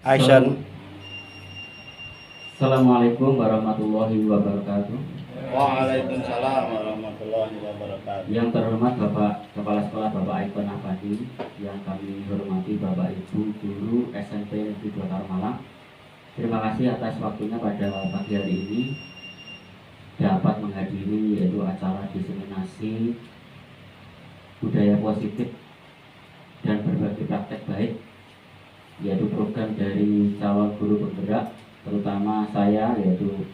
Action. Assalamualaikum warahmatullahi wabarakatuh. Waalaikumsalam warahmatullahi wabarakatuh. Yang terhormat Bapak Kepala Sekolah Bapak Aikon Afandi, yang kami hormati Bapak Ibu Guru SMP Negeri 2 Karamalang. Terima kasih atas waktunya pada pagi hari ini dapat menghadiri yaitu acara diseminasi budaya positif dan berbagi praktek baik, yaitu program dari calon guru penggerak, terutama saya, yaitu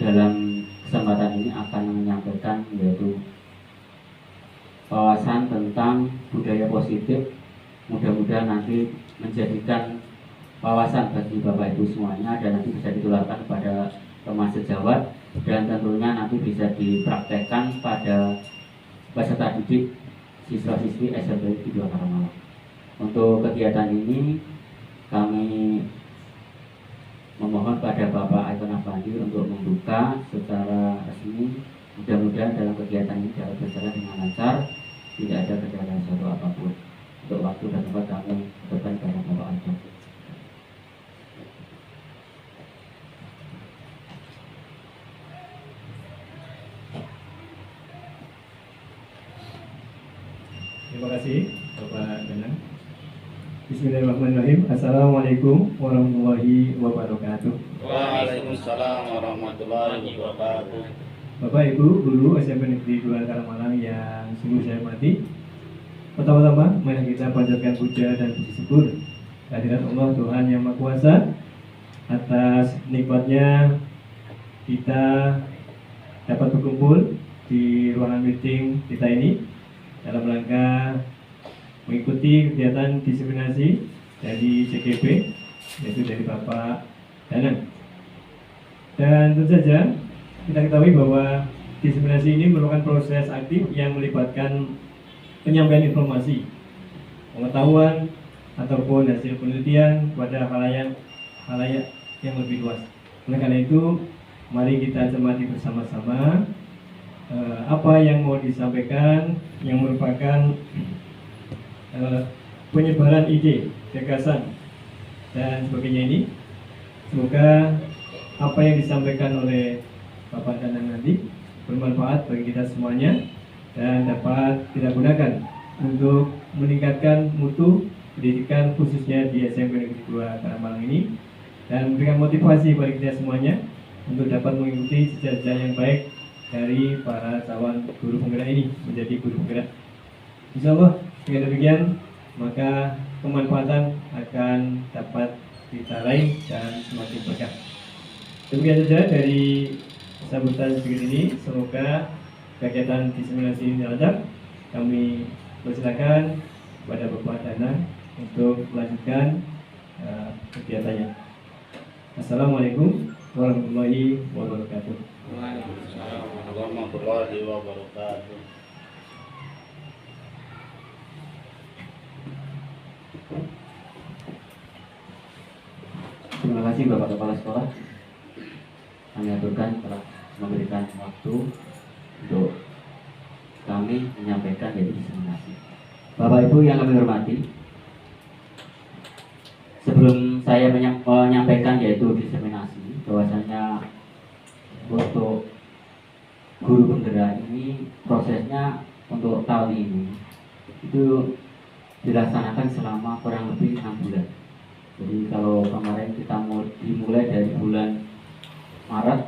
dalam kesempatan ini akan menyampaikan yaitu wawasan tentang budaya positif. Mudah-mudahan nanti menjadikan wawasan bagi Bapak Ibu semuanya dan nanti bisa ditularkan kepada teman sejawat dan tentunya nanti bisa dipraktekkan pada peserta didik siswa-siswi SMP 2 Karamalang. Untuk kegiatan ini kami memohon pada Bapak Aikon Afandi untuk membuka secara resmi. Mudah-mudahan dalam kegiatan ini dapat berjalan dengan lancar, tidak ada kendala suatu apapun. Untuk waktu dan tempat kami berikan kepada Bapak Aikon. Terima kasih Bapak Danang. Bismillahirrahmanirrahim. Assalamualaikum warahmatullahi wabarakatuh. Waalaikumsalam warahmatullahi wabarakatuh. Bapak Ibu Guru SMP Negeri 2 Karamalang yang sungguh saya hormati. Pertama-tama mari kita panjatkan puja dan puji syukur kehadirat Allah Tuhan yang Maha Kuasa atas nikmatnya kita dapat berkumpul di ruangan meeting kita ini dalam rangka mengikuti kegiatan diseminasi dari CGP, yaitu dari Bapak Danang. Dan tentu saja kita ketahui bahwa diseminasi ini merupakan proses aktif yang melibatkan penyampaian informasi, pengetahuan ataupun hasil penelitian kepada khalayak yang lebih luas. Oleh karena itu, mari kita cermati bersama-sama apa yang mau disampaikan, yang merupakan penyebaran ide, gagasan dan sebagainya ini. Semoga apa yang disampaikan oleh Bapak Danang nanti bermanfaat bagi kita semuanya dan dapat kita gunakan untuk meningkatkan mutu pendidikan khususnya di SMP Negeri 2 Karamalang ini dan memberikan motivasi bagi kita semuanya untuk dapat mengikuti jejak-jejak yang baik dari para calon guru penggerak ini menjadi guru penggerak. Insya Allah dengan demikian maka kemanfaatan akan dapat kita raih dan semakin berkah. Demikian saja dari sambutan sedikit ini. Semoga kegiatan diseminasi ini lancar. Kami persilakan kepada Bapak Danang untuk melanjutkan kegiatannya. Assalamualaikum warahmatullahi wabarakatuh. Waalaikumsalam warahmatullahi wabarakatuh. Terima kasih Bapak Kepala Sekolah. Kami aturkan telah memberikan waktu untuk kami menyampaikan yaitu diseminasi. Bapak Ibu yang kami hormati, sebelum saya menyampaikan yaitu diseminasi, bahwasanya untuk guru penggerak ini prosesnya untuk tahun ini itu dilaksanakan selama kurang lebih 6 bulan. Jadi kalau kemarin kita mau dimulai dari bulan Maret,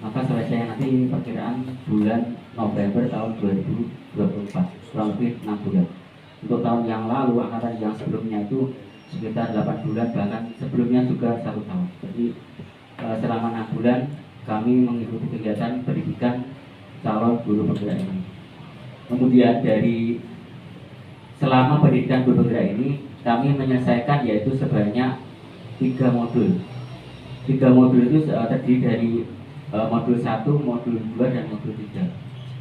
maka selesai nanti perkiraan bulan November tahun 2024, kurang lebih 6 bulan. Untuk tahun yang lalu, angkatan yang sebelumnya itu sekitar 8 bulan, bahkan sebelumnya juga 1 tahun. Jadi selama 6 bulan kami mengikuti kegiatan pendidikan calon guru penggerak ini. Kemudian dari selama pendidikan guru penggerak ini kami menyelesaikan yaitu sebanyak 3 modul. 3 modul itu terdiri dari modul 1, modul 2, dan modul 3.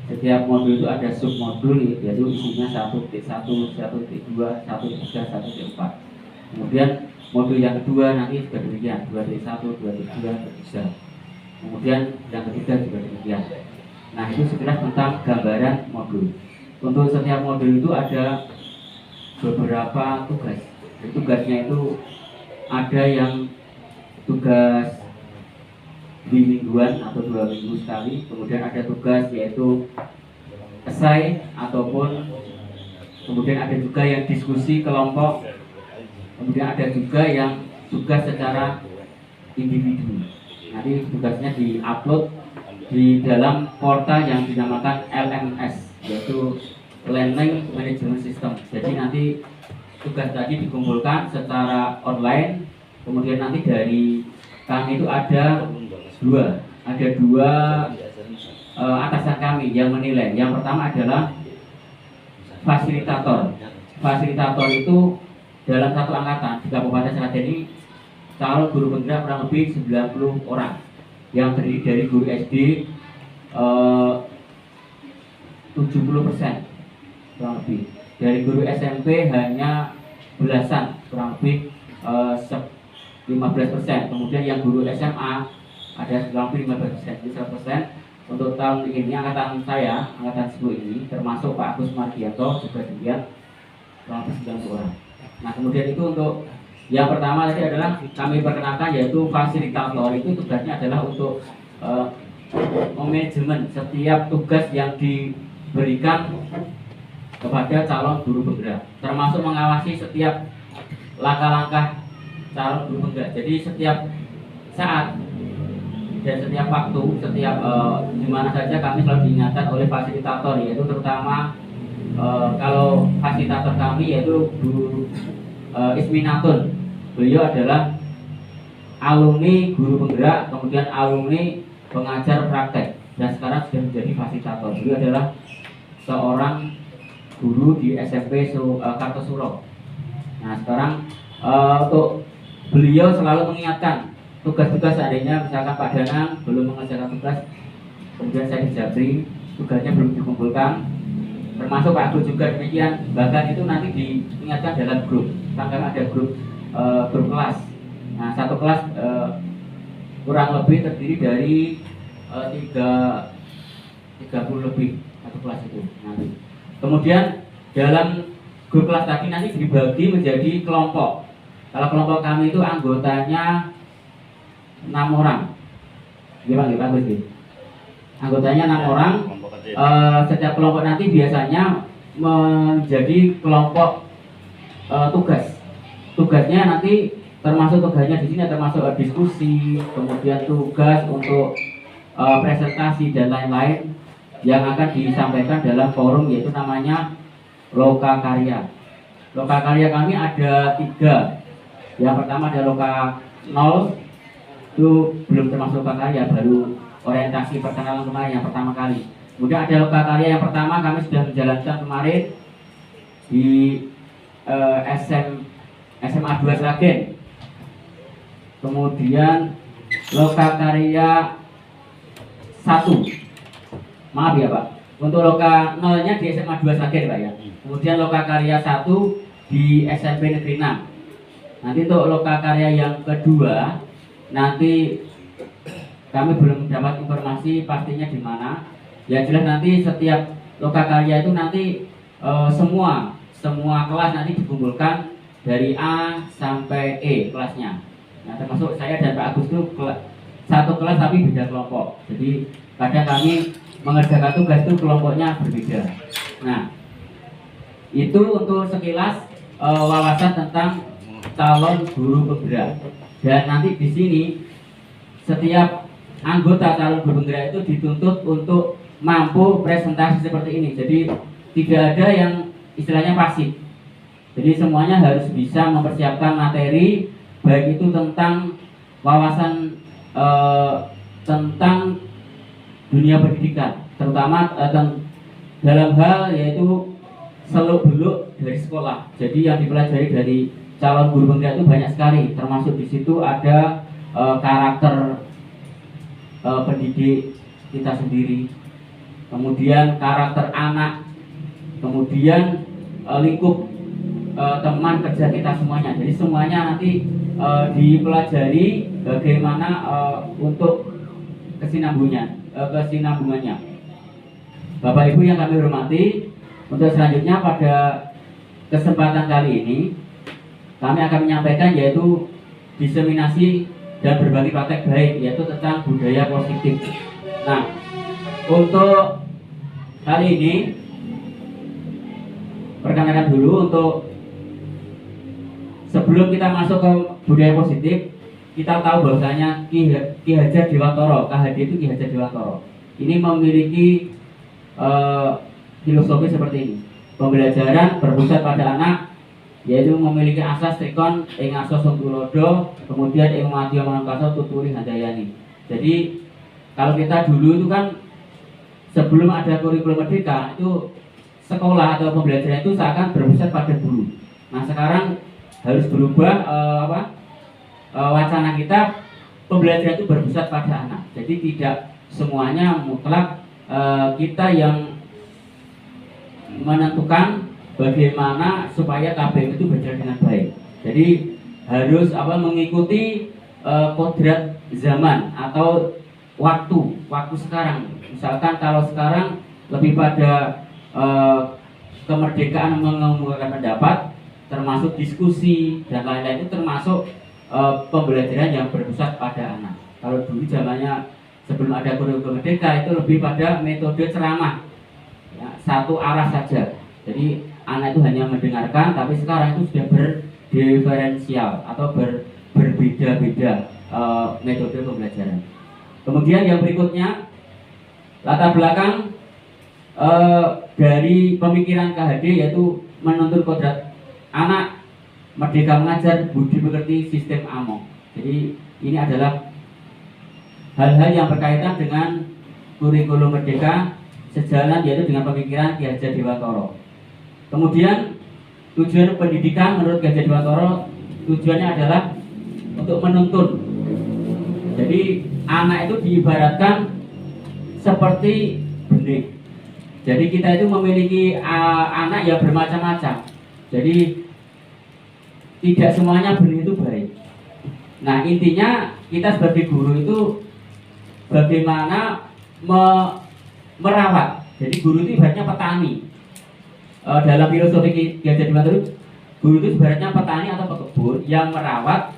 Setiap modul itu ada submodul yaitu isinya 1.1, 1.2, 1.3, 1.4. Kemudian modul yang kedua nanti juga demikian, 2.1, 2.2, 2.3. Kemudian yang ketiga juga demikian. Nah, itu sekilas tentang gambaran modul. Untuk setiap modul itu ada beberapa tugas. Tugasnya itu ada yang tugas di mingguan atau 2 minggu sekali, kemudian ada tugas yaitu esai ataupun kemudian ada juga yang diskusi kelompok, kemudian ada juga yang tugas secara individu. Nanti tugasnya diupload di dalam portal yang dinamakan LMS, yaitu Learning Management System. Jadi nanti tugas tadi dikumpulkan secara online, kemudian nanti dari kami itu ada dua atasan kami yang menilai. Yang pertama adalah fasilitator. Fasilitator itu dalam satu angkatan di Kabupaten Sragen ini calon guru penggerak kurang lebih 90 orang yang terdiri dari guru SD 70% kurang lebih, dari guru SMP hanya belasan kurang lebih 15%, kemudian yang guru SMA ada kurang lebih 15%, jadi 100%. Untuk tahun ini angkatan saya, angkatan 10 ini termasuk Pak Agus Mardianto juga demikian kurang lebih 90 orang. Nah kemudian itu untuk yang pertama tadi adalah kami perkenalkan yaitu fasilitator. Itu tugasnya adalah untuk manajemen setiap tugas yang diberikan kepada calon guru penggerak, termasuk mengawasi setiap langkah-langkah calon guru penggerak. Jadi setiap saat dan setiap waktu, setiap di mana saja kami selalu diingatkan oleh fasilitator, yaitu terutama kalau fasilitator kami yaitu Bu Isminatun. Beliau adalah alumni guru penggerak, kemudian alumni pengajar praktek, dan sekarang sudah menjadi fasilitator. Beliau adalah seorang guru di SMP Kartosuro. Nah sekarang untuk beliau selalu mengingatkan tugas-tugas, seandainya misalkan Pak Danang belum mengerjakan tugas, kemudian saya di Jabri tugasnya belum dikumpulkan, termasuk Pak Agus juga demikian. Bahkan itu nanti diingatkan dalam grup, kadang ada grup kelas. Nah satu kelas kurang lebih terdiri dari 30 lebih satu kelas itu nanti. Kemudian dalam grup kelas tadi nanti dibagi menjadi kelompok. Kalau kelompok kami itu anggotanya 6 orang. Gimana Pak Gus? Anggotanya 6 orang. Setiap kelompok nanti biasanya menjadi kelompok tugas. Tugasnya nanti termasuk tugasnya di sini termasuk diskusi, kemudian tugas untuk presentasi dan lain-lain yang akan disampaikan dalam forum, yaitu namanya Loka Karya. Loka Karya kami ada 3. Yang pertama ada Loka 0, itu belum termasuk Loka Karya, baru orientasi perkenalan kemarin yang pertama kali. Kemudian ada Loka Karya yang pertama kami sudah menjalankan kemarin di SMA 2 Sragen. Kemudian Loka Karya 1, maaf ya Pak, untuk Loka 0 nya di SMA 2 Sragen Pak ya. Kemudian Loka Karya 1 di SMP Negeri 6. Nanti untuk Loka Karya yang kedua nanti kami belum dapat informasi pastinya di mana. Ya jelas nanti setiap Loka Karya itu nanti semua kelas nanti dikumpulkan dari A sampai E kelasnya. Nah termasuk saya dan Pak Agus itu satu kelas tapi beda kelompok. Jadi kadang kami mengerjakan tugas itu kelompoknya berbeda. Nah itu untuk sekilas wawasan tentang calon guru penggerak. Dan nanti di sini setiap anggota calon guru penggerak itu dituntut untuk mampu presentasi seperti ini. Jadi tidak ada yang istilahnya pasif. Jadi semuanya harus bisa mempersiapkan materi, baik itu tentang wawasan tentang dunia pendidikan, terutama dalam hal yaitu seluk-beluk dari sekolah. Jadi yang dipelajari dari calon guru penggerak itu banyak sekali, termasuk di situ ada karakter pendidik kita sendiri, kemudian karakter anak, kemudian lingkup teman kerja kita semuanya. Jadi semuanya nanti dipelajari bagaimana untuk kesinambungannya. Bapak Ibu yang kami hormati, untuk selanjutnya pada kesempatan kali ini kami akan menyampaikan yaitu diseminasi dan berbagi praktek baik, yaitu tentang budaya positif. Nah, untuk kali ini perkenalkan dulu untuk sebelum kita masuk ke budaya positif, kita tahu bahwasanya Ki Hajar Dewantara, KHD itu Ki Hajar Dewantara, ini memiliki filosofi seperti ini. Pembelajaran berpusat pada anak, yaitu memiliki asas trikon ing asos tulodo, kemudian ing madya manungkasa tuturi handayani. Jadi kalau kita dulu itu kan sebelum ada kurikulum merdeka itu sekolah atau pembelajaran itu seakan berpusat pada guru. Nah sekarang harus berubah wacana kita, pembelajaran itu berpusat pada anak. Jadi tidak semuanya mutlak kita yang menentukan bagaimana supaya KBM itu berjalan dengan baik. Jadi harus mengikuti kodrat zaman atau waktu sekarang. Misalkan kalau sekarang lebih pada kemerdekaan mengemukakan pendapat, termasuk diskusi dan lain-lain, itu termasuk pembelajaran yang berpusat pada anak. Kalau dulu zamannya sebelum ada kurikulum merdeka itu lebih pada metode ceramah, ya, satu arah saja. Jadi anak itu hanya mendengarkan, tapi sekarang itu sudah berdiferensial atau berbeda-beda metode pembelajaran. Kemudian yang berikutnya, latar belakang dari pemikiran KHD yaitu menuntut kodrat anak, merdeka mengajar, budi pekerti, sistem among. Jadi ini adalah hal-hal yang berkaitan dengan kurikulum merdeka, sejalan yaitu dengan pemikiran Ki Hajar Dewantara. Kemudian tujuan pendidikan menurut Ki Hajar Dewantara, tujuannya adalah untuk menuntun. Jadi anak itu diibaratkan seperti benih. Jadi kita itu memiliki anak yang bermacam-macam. Jadi tidak semuanya benih itu baik. Nah intinya kita sebagai guru itu bagaimana merawat. Jadi guru itu ibaratnya petani. Dalam filosofi Ki Hajar Dewantara, guru itu sebenarnya petani atau pekebun yang merawat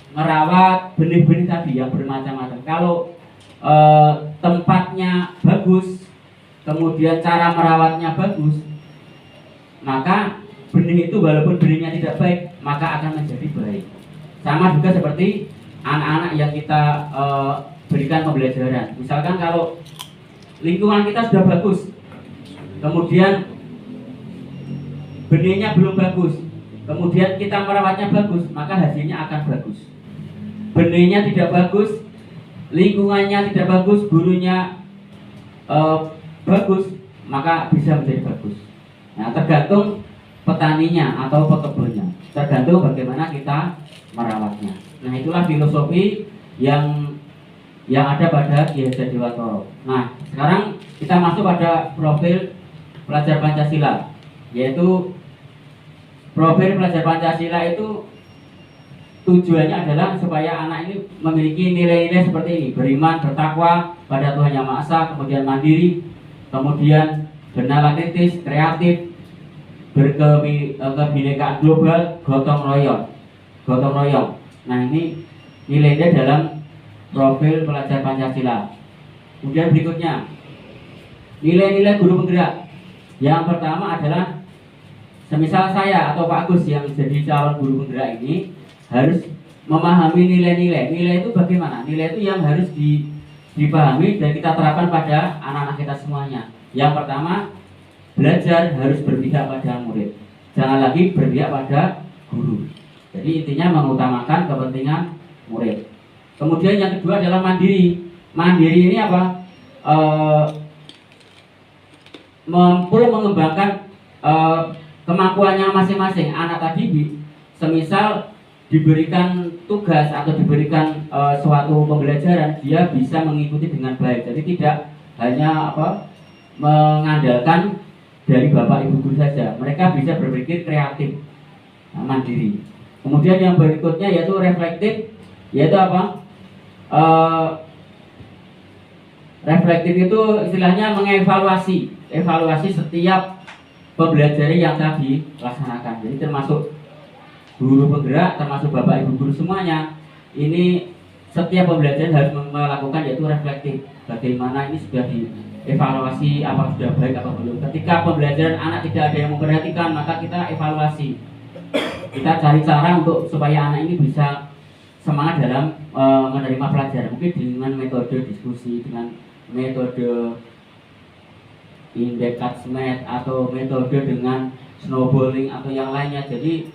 merawat benih-benih tadi yang bermacam-macam. Kalau tempatnya bagus, kemudian cara merawatnya bagus, maka benih itu walaupun benihnya tidak baik, maka akan menjadi baik. Sama juga seperti anak-anak yang kita berikan pembelajaran. Misalkan kalau lingkungan kita sudah bagus, kemudian benihnya belum bagus, kemudian kita merawatnya bagus, maka hasilnya akan bagus. Benihnya tidak bagus, lingkungannya tidak bagus, gurunya bagus, maka bisa menjadi bagus. Nah, tergantung petaninya atau pekebunnya, tergantung bagaimana kita merawatnya. Nah, itulah filosofi yang ada pada Ki Hajar Dewantara. Nah, sekarang kita masuk pada profil pelajar Pancasila, yaitu profil pelajar Pancasila itu tujuannya adalah supaya anak ini memiliki nilai-nilai seperti ini: beriman, bertakwa pada Tuhan Yang Maha Esa, kemudian mandiri, kemudian bernalar kritis, kreatif, berkebinekaan global, gotong royong. Nah ini nilai-nilai dalam profil pelajar Pancasila. Kemudian berikutnya nilai-nilai guru penggerak. Yang pertama adalah semisal saya atau Pak Agus yang jadi calon guru penggerak ini harus memahami nilai-nilai. Nilai itu bagaimana? Nilai itu yang harus dipahami dan kita terapkan pada anak-anak kita semuanya. Yang pertama, belajar harus berpihak pada murid, jangan lagi berpihak pada guru. Jadi intinya mengutamakan kepentingan murid. Kemudian yang kedua adalah mandiri. Mandiri ini apa? Mampu mengembangkan kemampuannya masing-masing. Anak tadi semisal diberikan tugas atau diberikan suatu pembelajaran, dia bisa mengikuti dengan baik. Jadi tidak hanya mengandalkan dari bapak ibu guru saja. Mereka bisa berpikir kreatif, mandiri. Kemudian yang berikutnya yaitu reflektif, yaitu apa? Reflektif itu istilahnya mengevaluasi setiap pembelajaran yang tadi dilaksanakan. Jadi termasuk guru penggerak termasuk bapak ibu guru semuanya, ini setiap pembelajaran harus melakukan yaitu reflektif. Bagaimana ini sudah dievaluasi, apa sudah baik apa belum. Ketika pembelajaran anak tidak ada yang memperhatikan, maka kita evaluasi. Kita cari cara untuk supaya anak ini bisa semangat dalam menerima pelajaran. Mungkin dengan metode diskusi, dengan metode index catchment, atau metode dengan snowballing atau yang lainnya. Jadi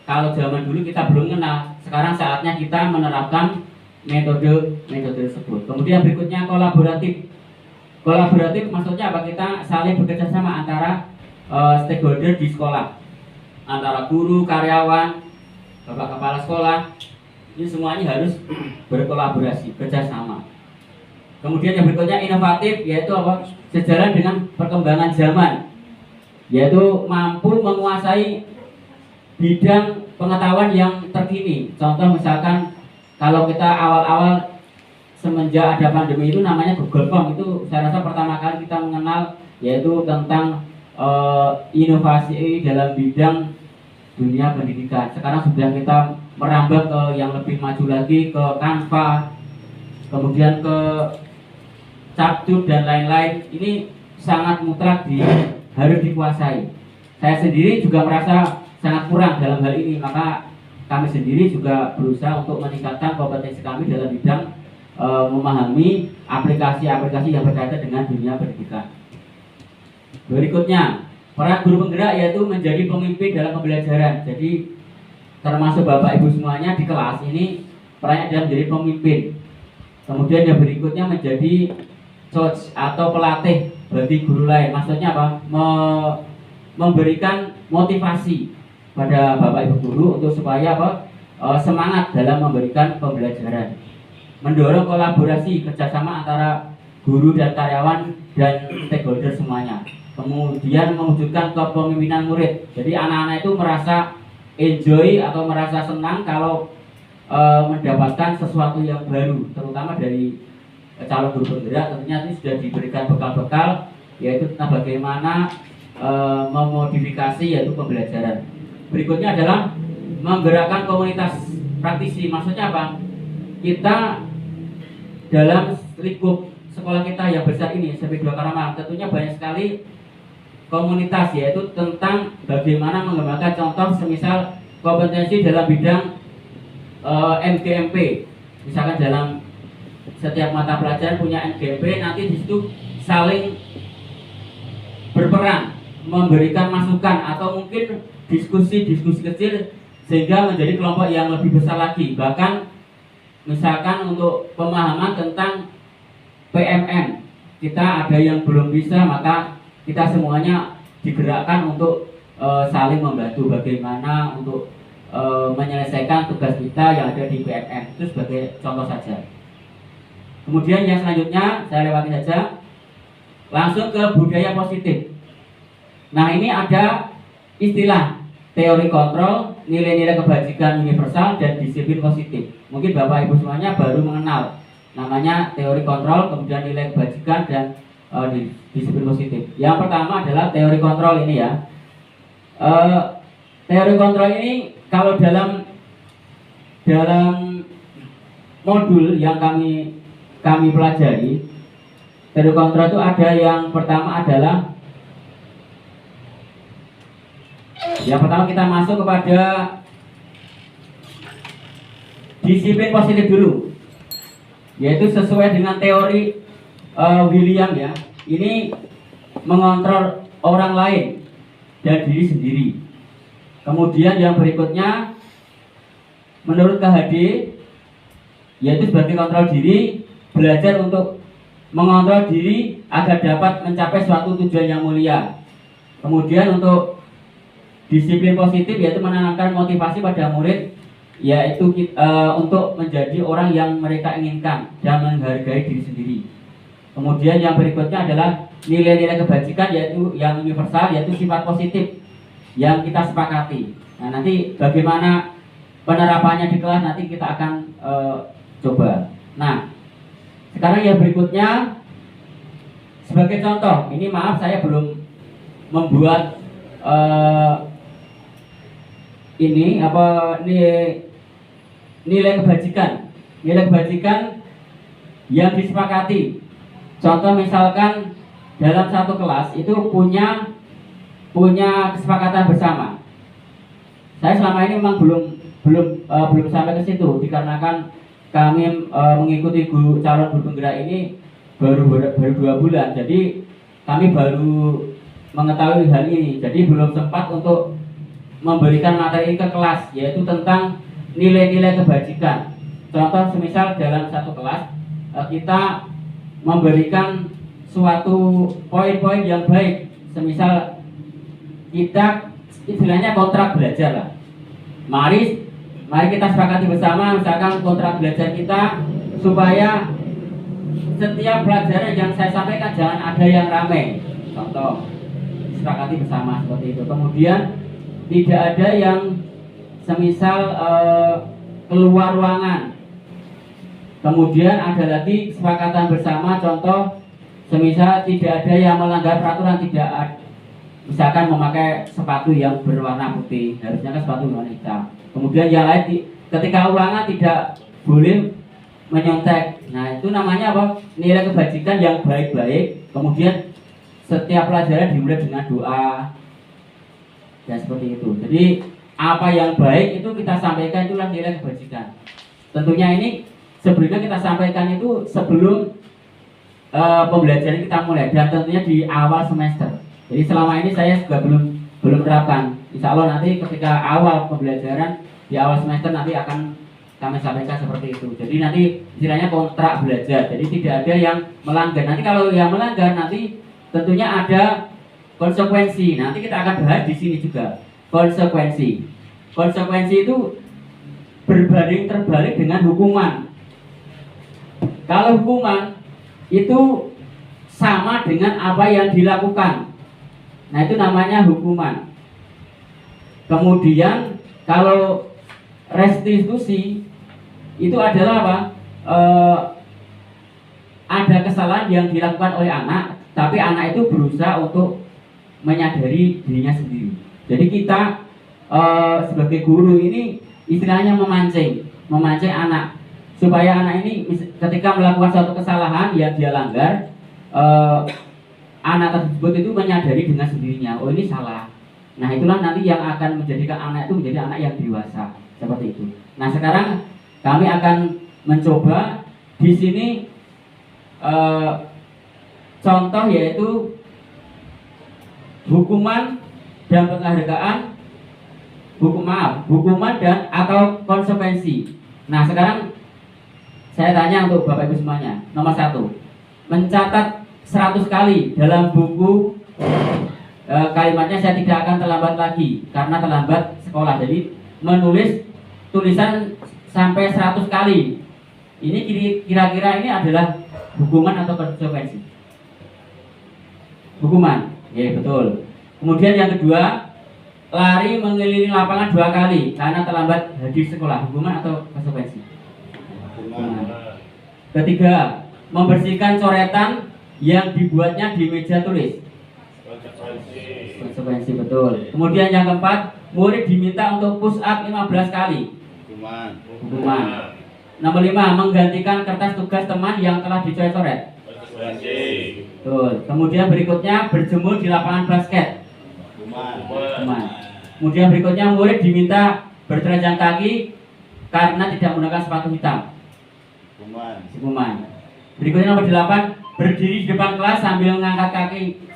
kalau zaman dulu kita belum kenal, sekarang saatnya kita menerapkan metode tersebut. Kemudian berikutnya kolaboratif. Kolaboratif maksudnya apa? Kita saling bekerja sama antara stakeholder di sekolah, antara guru, karyawan, bapak kepala sekolah. Ini semuanya harus berkolaborasi, kerjasama. Kemudian yang berikutnya inovatif, yaitu apa? Sejalan dengan perkembangan zaman, yaitu mampu menguasai bidang pengetahuan yang terkini. Contoh misalkan kalau kita awal-awal semenjak ada pandemi itu namanya Google Form, itu saya rasa pertama kali kita mengenal yaitu tentang inovasi dalam bidang dunia pendidikan. Sekarang sudah kita merambah ke yang lebih maju lagi, ke Canva, kemudian ke Capcut dan lain-lain. Ini sangat mutlak harus dikuasai. Saya sendiri juga merasa sangat kurang dalam hal ini, maka kami sendiri juga berusaha untuk meningkatkan kompetensi kami dalam bidang memahami aplikasi-aplikasi yang berkaitan dengan dunia pendidikan. Berikutnya, peran guru penggerak yaitu menjadi pemimpin dalam pembelajaran. Jadi termasuk bapak ibu semuanya di kelas ini perannya adalah menjadi pemimpin. Kemudian yang berikutnya menjadi coach atau pelatih bagi guru lain. Maksudnya apa? Memberikan motivasi pada bapak ibu guru untuk supaya apa? Semangat dalam memberikan pembelajaran. Mendorong kolaborasi kerjasama antara guru dan karyawan dan stakeholder semuanya. Kemudian mewujudkan kepemimpinan murid. Jadi anak-anak itu merasa enjoy atau merasa senang kalau mendapatkan sesuatu yang baru, terutama dari calon guru penggerak. Tentunya ini sudah diberikan bekal-bekal, yaitu tentang bagaimana memodifikasi yaitu pembelajaran. Berikutnya adalah menggerakkan komunitas praktisi. Maksudnya apa? Kita dalam lingkup sekolah kita yang besar ini, SMP 2 Karamalang, tentunya banyak sekali komunitas, yaitu tentang bagaimana mengembangkan contoh semisal kompetensi dalam bidang MGMP. Misalkan dalam setiap mata pelajaran punya MGMP, nanti di situ saling berperan memberikan masukan atau mungkin diskusi-diskusi kecil sehingga menjadi kelompok yang lebih besar lagi. Bahkan misalkan untuk pemahaman tentang PMN, kita ada yang belum bisa, maka kita semuanya digerakkan untuk saling membantu bagaimana untuk menyelesaikan tugas kita yang ada di PMN. Itu sebagai contoh saja. Kemudian yang selanjutnya saya lewati saja, langsung ke budaya positif. Nah, ini ada istilah teori kontrol, nilai-nilai kebajikan universal, dan disiplin positif. Mungkin Bapak Ibu semuanya baru mengenal namanya teori kontrol, kemudian nilai kebajikan, dan disiplin positif. Yang pertama adalah teori kontrol ini ya. Teori kontrol ini kalau dalam modul yang kami pelajari, teori kontrol itu ada yang pertama adalah kita masuk kepada disiplin positif dulu, yaitu sesuai dengan teori William ya. Ini mengontrol orang lain dan diri sendiri. Kemudian yang berikutnya menurut KHD, yaitu sebagai kontrol diri, belajar untuk mengontrol diri agar dapat mencapai suatu tujuan yang mulia. Kemudian untuk disiplin positif yaitu menanamkan motivasi pada murid, yaitu untuk menjadi orang yang mereka inginkan dan menghargai diri sendiri. Kemudian yang berikutnya adalah nilai-nilai kebajikan, yaitu yang universal, yaitu sifat positif yang kita sepakati. Nah, nanti bagaimana penerapannya di kelas nanti kita akan coba. Nah, sekarang yang berikutnya sebagai contoh, ini maaf saya belum membuat ini apa nilai kebajikan yang disepakati. Contoh misalkan dalam satu kelas itu punya kesepakatan bersama. Saya selama ini memang belum sampai ke situ dikarenakan kami mengikuti calon guru penggerak ini baru 2 bulan. Jadi kami baru mengetahui hal ini. Jadi belum sempat untuk memberikan materi ke kelas, yaitu tentang nilai-nilai kebajikan. Contoh semisal dalam satu kelas kita memberikan suatu poin-poin yang baik, semisal kita istilahnya kontrak belajar lah. Mari kita sepakati bersama misalkan kontrak belajar kita supaya setiap pelajaran yang saya sampaikan jangan ada yang ramai. Contoh sepakati bersama seperti itu. Kemudian tidak ada yang semisal keluar ruangan. Kemudian ada lagi kesepakatan bersama, contoh semisal tidak ada yang melanggar peraturan, misalkan memakai sepatu yang berwarna putih, harusnya kan sepatu berwarna hitam. Kemudian yang lain ketika ulangan tidak boleh menyontek. Nah itu namanya apa? Nilai kebajikan yang baik-baik. Kemudian setiap pelajaran dimulai dengan doa dan seperti itu. Jadi apa yang baik itu kita sampaikan, itulah nilai kebajikan. Tentunya ini sebelumnya kita sampaikan itu sebelum pembelajaran kita mulai, dan tentunya di awal semester. Jadi selama ini saya juga belum terapkan. Insya Allah nanti ketika awal pembelajaran di awal semester nanti akan kami sampaikan seperti itu. Jadi nanti istilahnya kontrak belajar. Jadi tidak ada yang melanggar. Nanti kalau yang melanggar nanti tentunya ada konsekuensi. Nanti kita akan bahas di sini juga konsekuensi. Konsekuensi itu berbanding terbalik dengan hukuman. Kalau hukuman itu sama dengan apa yang dilakukan, nah itu namanya hukuman. Kemudian kalau restitusi itu adalah apa? Ada kesalahan yang dilakukan oleh anak, tapi anak itu berusaha untuk menyadari dirinya sendiri. Jadi kita sebagai guru ini istilahnya memancing anak, supaya anak ini ketika melakukan suatu kesalahan yang dia langgar, anak tersebut itu menyadari dengan sendirinya, oh ini salah. Nah itulah nanti yang akan menjadikan anak itu menjadi anak yang dewasa seperti itu. Nah sekarang kami akan mencoba di sini contoh yaitu hukuman dan penghargaan, hukuman dan atau konsekuensi. Nah sekarang saya tanya untuk Bapak Ibu semuanya. Nomor 1, mencatat 100 kali dalam buku kalimatnya saya tidak akan terlambat lagi karena terlambat sekolah. Jadi menulis tulisan sampai 100 kali. Ini kira-kira ini adalah hukuman atau konsekuensi? Hukuman, ya betul. Kemudian yang kedua, lari mengelilingi lapangan 2 kali karena terlambat hadir sekolah. Hukuman atau konsekuensi? Ketiga, membersihkan coretan yang dibuatnya di meja tulis. Konsekuensi, betul. Kemudian yang keempat, murid diminta untuk push up 15 kali. Hukuman. Nomor 5, menggantikan kertas tugas teman yang telah dicoret-coret. Betul. Kemudian berikutnya, berjemur di lapangan basket. Hukuman. Kemudian berikutnya, murid diminta bertelanjang kaki karena tidak menggunakan sepatu hitam. Hukuman. Berikutnya nomor 8, berdiri di depan kelas sambil mengangkat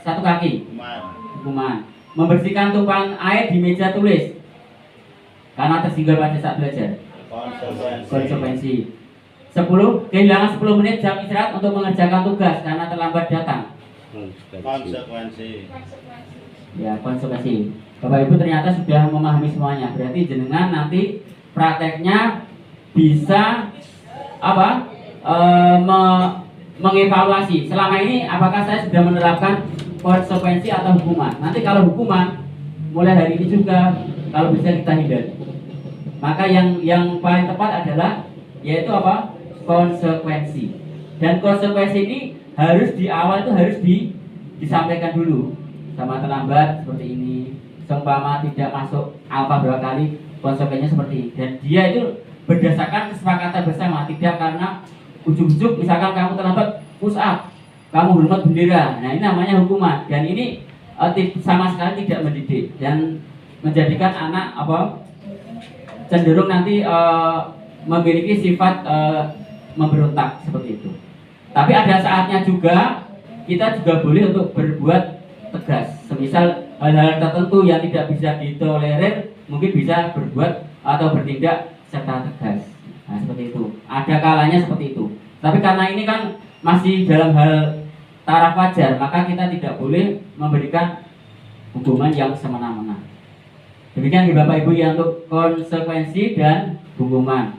satu kaki. Hukuman. Membersihkan tumpahan air di meja tulis karena tersinggung pada saat belajar. Konsekuensi. 10, kehilangan 10 menit jam istirahat untuk mengerjakan tugas karena terlambat datang. Konsekuensi. Ya, konsekuensi. Bapak Ibu ternyata sudah memahami semuanya. Berarti jenengan nanti prakteknya bisa mengevaluasi selama ini apakah saya sudah menerapkan konsekuensi atau hukuman. Nanti kalau hukuman mulai hari ini juga kalau bisa kita hindari. Maka yang paling tepat adalah yaitu apa? Konsekuensi. Dan konsekuensi ini harus di awal itu harus disampaikan dulu. Sama terlambat seperti ini, seumpama tidak masuk alfa berapa kali, konsekuensinya seperti ini. Dan dia itu berdasarkan kesepakatan bersama, tidak karena ujuk-ujuk misalkan kamu terlambat push up, kamu hormat bendera. Nah, ini namanya hukuman, dan ini sama sekali tidak mendidik dan menjadikan anak cenderung nanti memiliki sifat memberontak seperti itu. Tapi ada saatnya juga kita juga boleh untuk berbuat tegas. Semisal hal-hal tertentu yang tidak bisa ditolerir, mungkin bisa berbuat atau bertindak secara tegas. Nah, seperti itu. Ada kalanya seperti itu. Tapi karena ini kan masih dalam hal taraf wajar, maka kita tidak boleh memberikan hukuman yang semena-mena. Demikian Bapak Ibu yang untuk konsekuensi dan hukuman.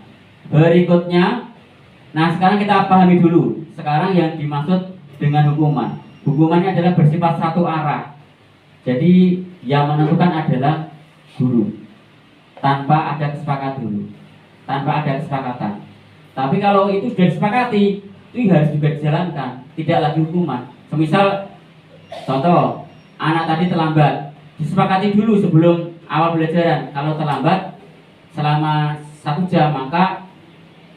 Berikutnya, nah sekarang kita pahami dulu. Sekarang yang dimaksud dengan hukuman. Hukumannya adalah bersifat satu arah. Jadi yang menentukan adalah guru. Tanpa ada kesepakatan dulu. Tanpa ada kesepakatan. Tapi kalau itu sudah disepakati, itu harus juga dijalankan. Tidak lagi hukuman. Semisal, contoh, anak tadi terlambat. Disepakati dulu sebelum awal pelajaran. Kalau terlambat selama 1 jam, maka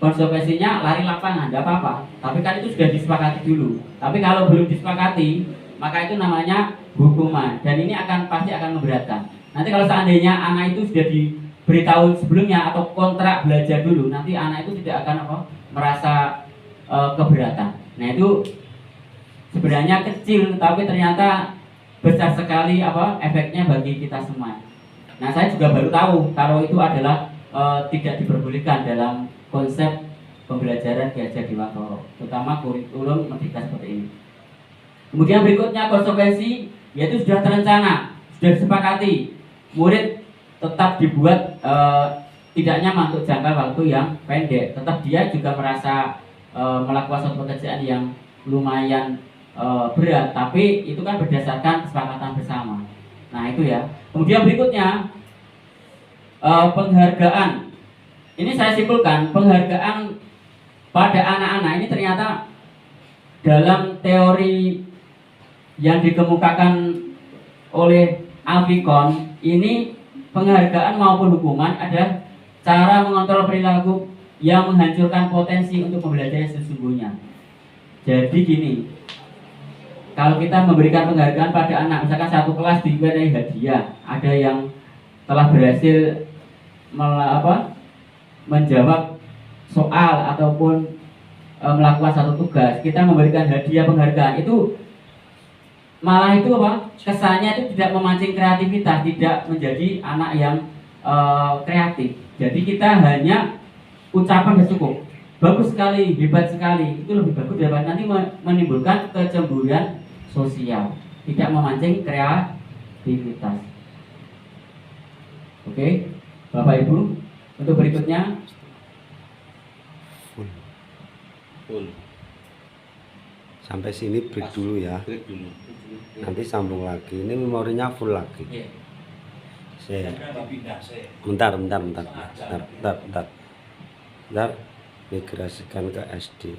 konsekuensinya lari lapangan, tidak apa-apa. Tapi kan itu sudah disepakati dulu. Tapi kalau belum disepakati, maka itu namanya hukuman. Dan ini pasti akan memberatkan. Nanti kalau seandainya anak itu sudah diberitahu sebelumnya atau kontrak belajar dulu, nanti anak itu tidak akan merasa keberatan. Nah, itu sebenarnya kecil, tapi ternyata besar sekali efeknya bagi kita semua. Nah, saya juga baru tahu kalau itu adalah tidak diperbolehkan dalam konsep pembelajaran Ki Hajar Dewantoro, terutama kurikulum merdeka seperti ini. Kemudian berikutnya konsekuensi, yaitu sudah terencana, sudah disepakati, murid tetap dibuat tidak nyaman untuk jangka waktu yang pendek. Tetap dia juga merasa melakukan suatu pekerjaan yang lumayan berat, tapi itu kan berdasarkan kesepakatan bersama. Nah, itu ya. Kemudian berikutnya penghargaan. Ini saya simpulkan, penghargaan pada anak-anak ini ternyata dalam teori yang dikemukakan oleh Alfikon, ini penghargaan maupun hukuman adalah cara mengontrol perilaku yang menghancurkan potensi untuk pembelajaran sesungguhnya. Jadi gini, kalau kita memberikan penghargaan pada anak, misalkan satu kelas diberi hadiah, ada yang telah berhasil menjawab soal ataupun melakukan satu tugas, kita memberikan hadiah penghargaan, itu malah itu kesannya itu tidak memancing kreativitas, tidak menjadi anak yang kreatif. Jadi kita hanya ucapan cukup, bagus sekali, hebat sekali, itu lebih bagus daripada nanti menimbulkan kecemburuan sosial, tidak memancing kreativitas. Oke, Bapak Ibu, untuk berikutnya full. Sampai sini break dulu ya. Break dulu. Nanti sambung lagi. Ini memorinya full lagi. ya. Bentar. Migrasikan ke SD.